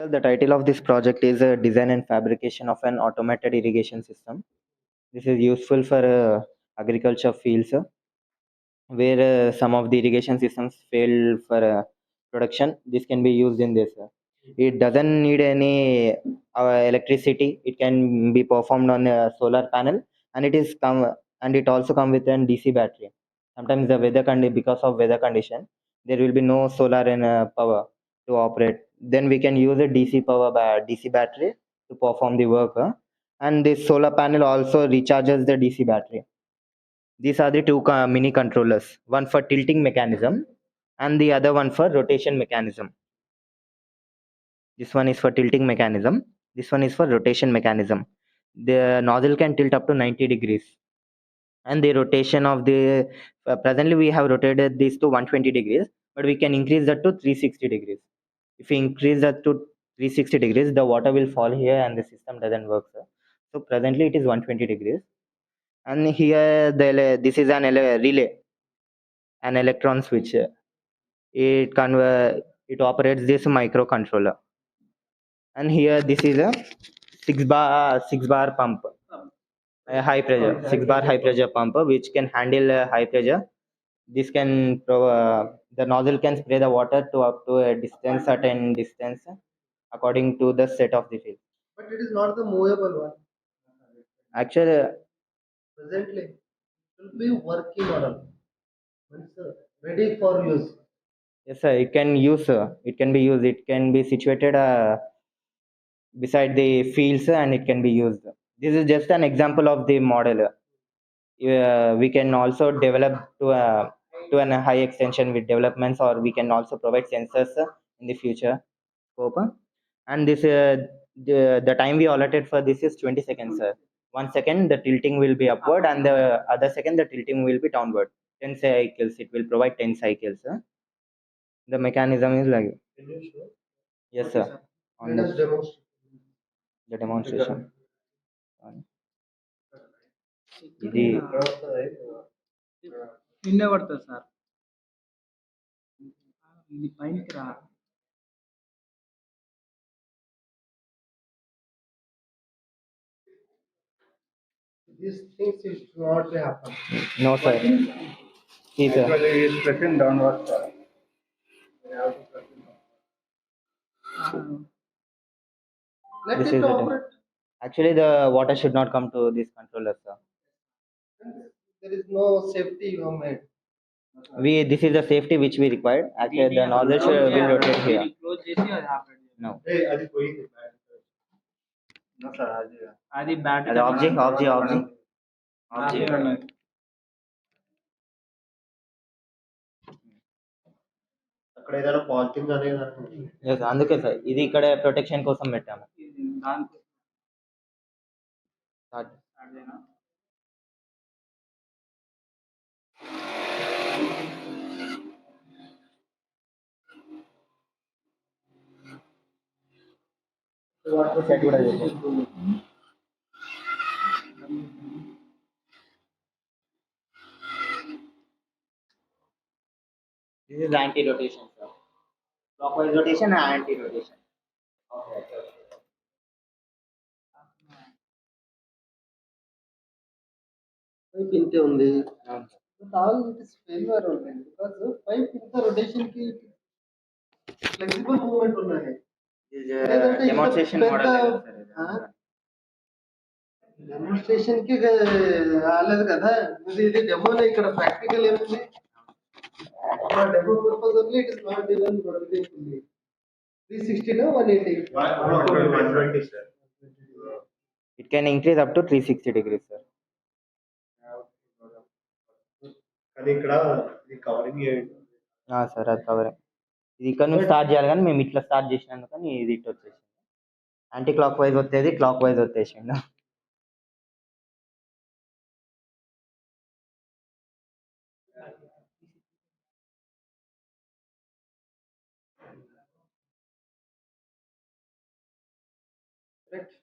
The title of this project is Design and Fabrication of an Automated Irrigation System. This is useful for agriculture fields where some of the irrigation systems fail for production. This can be used in this. It doesn't need any electricity. It can be performed on a solar panel, and it also come with an DC battery. Sometimes because of weather condition, there will be no solar and power to operate. Then we can use a DC battery to perform the work. And this solar panel also recharges the DC battery. These are the two mini controllers, one for tilting mechanism and the other one for rotation mechanism. This one is for tilting mechanism. This one is for rotation mechanism. The nozzle can tilt up to 90 degrees. And the rotation of the, presently we have rotated this to 120 degrees, but we can increase that to 360 degrees. If we increase that to 360 degrees, the water will fall here and the system doesn't work. Sir. So presently it is 120 degrees. And here this is an relay, an electron switch. It operates this microcontroller. And here this is a 6 bar pump, a high pressure 6 bar high pressure pump which can handle high pressure. This can the nozzle can spray the water to up to a distance, certain distance, according to the set of the field. But it is not the movable one. Actually, Presently, it will be working model. Means, ready for use. yes sir, it can use, it can be used, it can be situated beside the fields and it can be used. This is just an example of the model. We can also develop to an high extension with developments, or we can also provide sensors in the future scope. And this the time we allotted for this is 20 seconds, sir. 1 second the tilting will be upward and the other second the tilting will be downward. 10 cycles, it will provide 10 cycles. The mechanism is like, Can you show? yes sir, on Let us demonstrate. the demonstration. ఇది నిన్నే పడుతుంది sir ఇది పైకి రా These things should not happen. no sir, is Actually, he is pressing downward. We have to press it down. Let this it is the operate. actually the water should not come to this controller, sir. There is no safety you have made. This is the safety which we required. Actually the nozzle will rotate here. Close చేసి అది operate No, Hey, అది పోయింది. No, sir. అది battery అది object. అక్కడ ఏదైనా polythene అనేది Yes, అందుకే సార్ ఇది ఇక్కడ ప్రొటెక్షన్ కోసం పెట్టాము. దానికి Start. Set కూడా చేశారు. This is anti-rotation, sir. Clockwise rotation and anti-rotation. Okay. Pipe ఇంతే ఉంది. అవును sir. But all it is failure only because pipe ఇంత rotation కి flexible movement ఉన్నాయి. This లేదంటే demonstration ఇంత model పెద్ద- లేదు sir ఇది. డెమోన్స్ట్రేషన్ కి రాలేదు కదా, ఇది డెమోనే. ఇక్కడ ప్రాక్టికల్ ఏముంది? Demo purpose only, it is not even rotating fully. 360 no 180? 120, sir. It can increase up to 360 degrees, sir. కానీ ఇక్కడ ఇది కవరింగ్ సార్ అది కవరింగ్. ఇది ఇక్కడ నుంచి స్టార్ట్ చేయాలి కానీ మేము ఇట్లా స్టార్ట్ చేసినందుకని ఇది ఇటు వచ్చేసింది. యాంటీ క్లాక్ వైజ్ వచ్చేది క్లాక్ వైజ్ వచ్చేసిండు. కరెక్ట్.